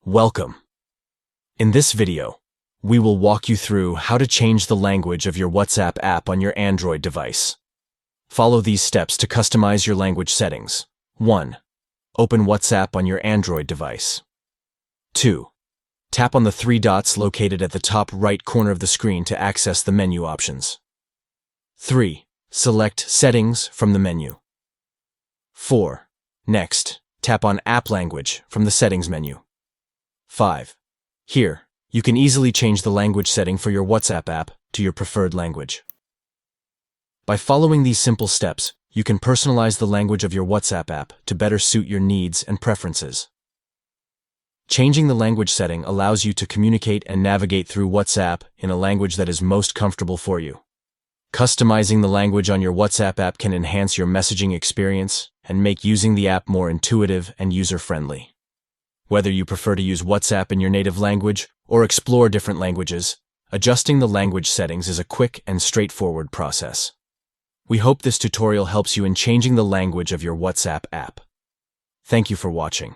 Welcome. In this video, we will walk you through how to change the language of your WhatsApp app on your Android device. Follow these steps to customize your language settings. 1. Open WhatsApp on your Android device. 2. Tap on the three dots located at the top right corner of the screen to access the menu options. 3. Select Settings from the menu. 4. Next, tap on App Language from the Settings menu. 5. Here, you can easily change the language setting for your WhatsApp app to your preferred language. By following these simple steps, you can personalize the language of your WhatsApp app to better suit your needs and preferences. Changing the language setting allows you to communicate and navigate through WhatsApp in a language that is most comfortable for you. Customizing the language on your WhatsApp app can enhance your messaging experience and make using the app more intuitive and user-friendly. Whether you prefer to use WhatsApp in your native language or explore different languages, adjusting the language settings is a quick and straightforward process. We hope this tutorial helps you in changing the language of your WhatsApp app. Thank you for watching.